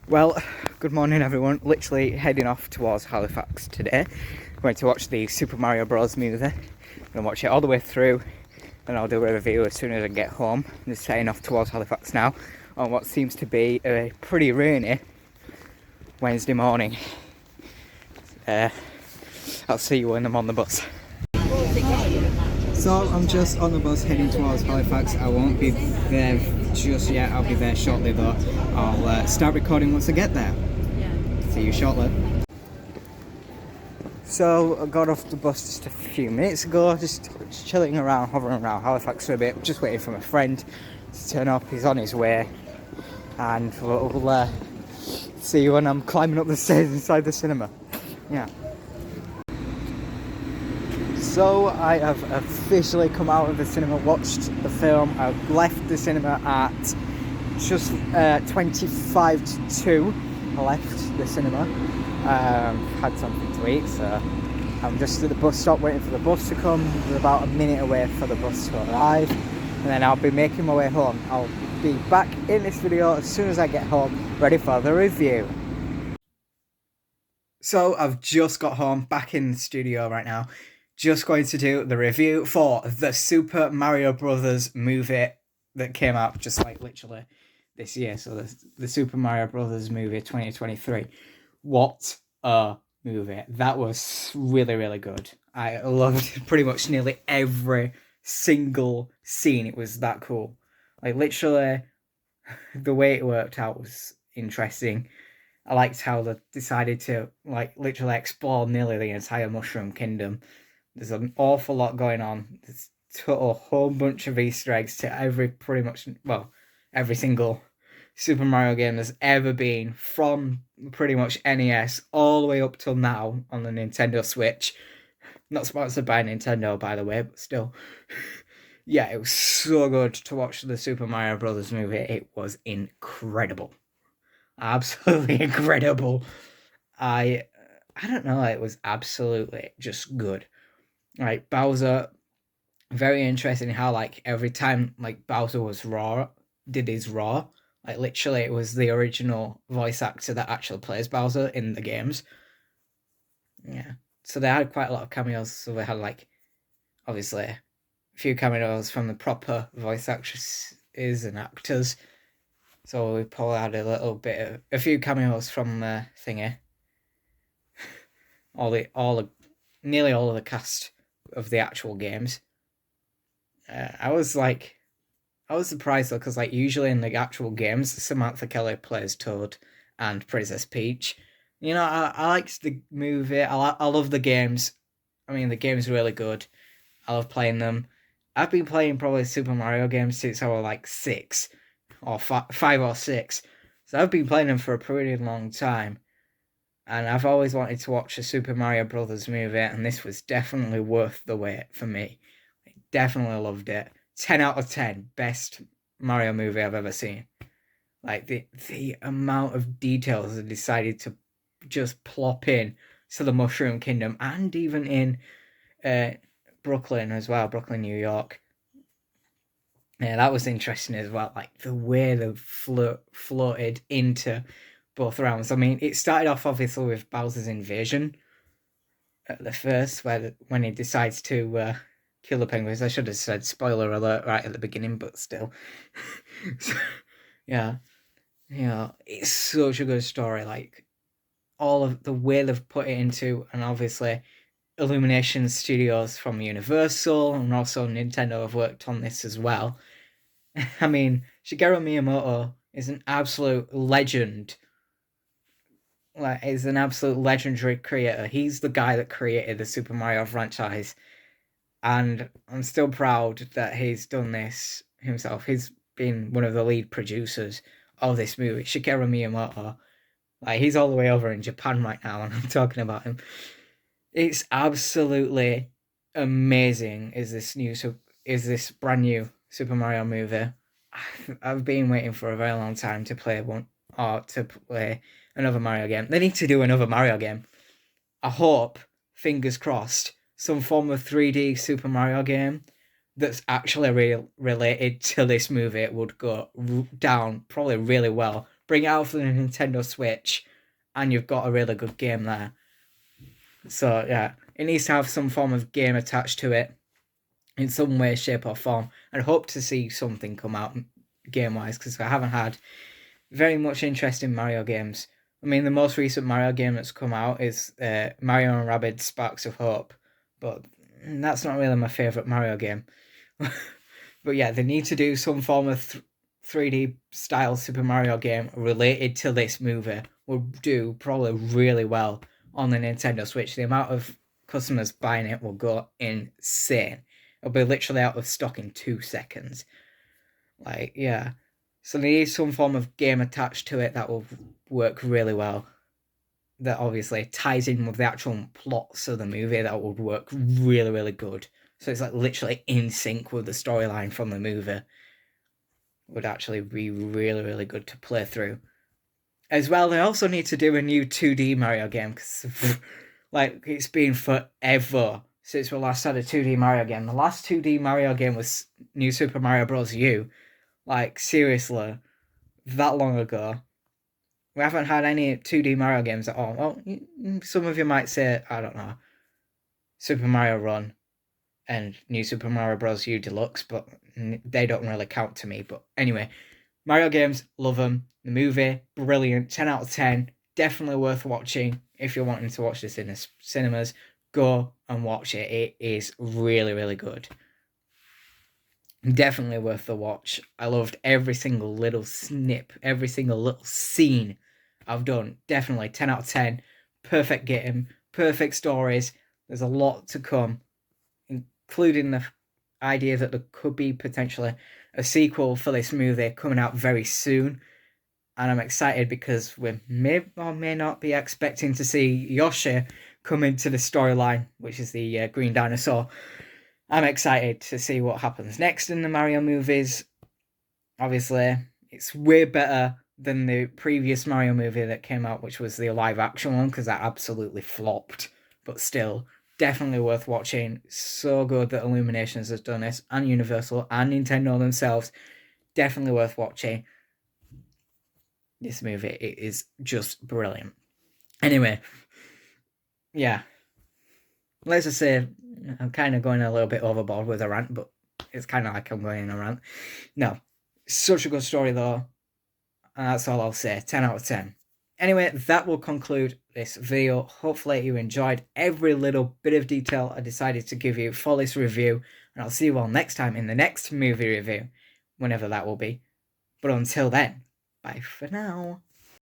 Well, good morning everyone. Literally heading off towards Halifax today. Going to watch the Super Mario Bros. Movie. I'm going to watch it all the way through and I'll do a review as soon as I get home. I'm just heading off towards Halifax now on what seems to be a pretty rainy Wednesday morning. I'll see you when I'm on the bus. So I'm just on the bus heading towards Halifax. I won't be there just yet. I'll be there shortly though. I'll start recording once I get there. See you shortly. So I got off the bus just a few minutes ago, just chilling around, hovering around Halifax for a bit, just waiting for my friend to turn up. He's on his way, and we'll see you when I'm climbing up the stairs inside the cinema. Yeah. So I have officially come out of the cinema, watched the film. I left the cinema at just 25 to 2. I left the cinema, had something to eat, so I'm just at the bus stop waiting for the bus to come. We're about a minute away for the bus to arrive, and then I'll be making my way home. I'll be back in this video as soon as I get home, ready for the review. So I've just got home, back in the studio right now. Just going to do the review for the Super Mario Brothers movie that came out just like literally this year. So the Super Mario Brothers movie 2023. What a movie. That was really, really good. I loved pretty much nearly every single scene. It was that cool. Like literally the way it worked out was interesting. I liked how they decided to like literally explore nearly the entire Mushroom Kingdom. There's an awful lot going on. There's a whole bunch of Easter eggs to every single Super Mario game there's ever been, from pretty much NES all the way up till now on the Nintendo Switch. Not sponsored by Nintendo, by the way, but still. Yeah, it was so good to watch the Super Mario Brothers movie. It was incredible. Absolutely incredible. I don't know, it was absolutely just good. Like Bowser, very interesting how like every time like Bowser was did his raw, like literally it was the original voice actor that actually plays Bowser in the games. Yeah. So they had quite a lot of cameos. So they had like obviously a few cameos from the proper voice actresses and actors. So we probably had a few cameos from the thingy. Nearly all of the cast of the actual games. I was surprised though, because like usually in the actual games, Samantha Kelly plays Toad and Princess Peach. You know, I liked the movie. I love the games. I mean, the game's really good. I love playing them. I've been playing probably Super Mario games since I was like 6 or 5 or 6. So I've been playing them for a pretty long time. And I've always wanted to watch a Super Mario Brothers movie, and this was definitely worth the wait for me. I definitely loved it. 10 out of 10. Best Mario movie I've ever seen. Like the amount of details they decided to just plop in to the Mushroom Kingdom, and even in uh, Brooklyn as well, Brooklyn, New York. Yeah, that was interesting as well. Like the way they floated into both rounds. I mean, it started off obviously with Bowser's invasion at the first, when he decides to kill the penguins. I should have said spoiler alert right at the beginning, but still. So, yeah, it's such a good story. Like all of the way they've put it into, and obviously Illumination Studios from Universal and also Nintendo have worked on this as well. I mean, Shigeru Miyamoto is an absolute legend. Like, is an absolute legendary creator. He's the guy that created the Super Mario franchise, and I'm still proud that he's done this himself. He's been one of the lead producers of this movie, Shigeru Miyamoto. Like, he's all the way over in Japan right now, and I'm talking about him. It's absolutely amazing. Is this brand new Super Mario movie? I've been waiting for a very long time to play one, or to play another Mario game. They need to do another Mario game. I hope, fingers crossed, some form of 3D Super Mario game that's actually related to this movie would go down probably really well bring it out for the Nintendo Switch, and you've got a really good game there. So yeah, it needs to have some form of game attached to it in some way, shape, or form. I hope to see something come out game-wise, because I haven't had very much interest in Mario games. I mean, the most recent Mario game that's come out is Mario and Rabbids Sparks of Hope, but that's not really my favourite Mario game. But yeah, they need to do some form of 3D style Super Mario game related to this movie. Will do probably really well on the Nintendo Switch. The amount of customers buying it will go insane. It'll be literally out of stock in 2 seconds. Like, yeah. So they need some form of game attached to it that will work really well. That obviously ties in with the actual plots of the movie. That would work really, really good. So it's like literally in sync with the storyline from the movie. Would actually be really, really good to play through. As well, they also need to do a new 2D Mario game, because like, it's been forever since we last had a 2D Mario game. The last 2D Mario game was New Super Mario Bros. U. Like, seriously, that long ago. We haven't had any 2D Mario games at all. Well, some of you might say, I don't know, Super Mario Run and New Super Mario Bros. U Deluxe, but they don't really count to me. But anyway, Mario games, love them. The movie, brilliant, 10 out of 10. Definitely worth watching. If you're wanting to watch this in the cinemas, go and watch it. It is really, really good. Definitely worth the watch. I loved every single little snip, every single little scene I've done. Definitely 10 out of 10. Perfect game, perfect stories. There's a lot to come, including the idea that there could be potentially a sequel for this movie coming out very soon. And I'm excited because we may or may not be expecting to see Yoshi come into the storyline, which is the green dinosaur. I'm excited to see what happens next in the Mario movies. Obviously, it's way better than the previous Mario movie that came out, which was the live action one, because that absolutely flopped. But still, definitely worth watching. So good that Illuminations has done this, and Universal, and Nintendo themselves. Definitely worth watching. This movie, it is just brilliant. Anyway, yeah. Let's just say I'm kind of going a little bit overboard with a rant, but it's kind of like I'm going in a rant. No, such a good story though, and that's all I'll say. 10 out of 10. Anyway, that will conclude this video. Hopefully you enjoyed every little bit of detail I decided to give you for this review, and I'll see you all next time in the next movie review, whenever that will be. But until then, bye for now.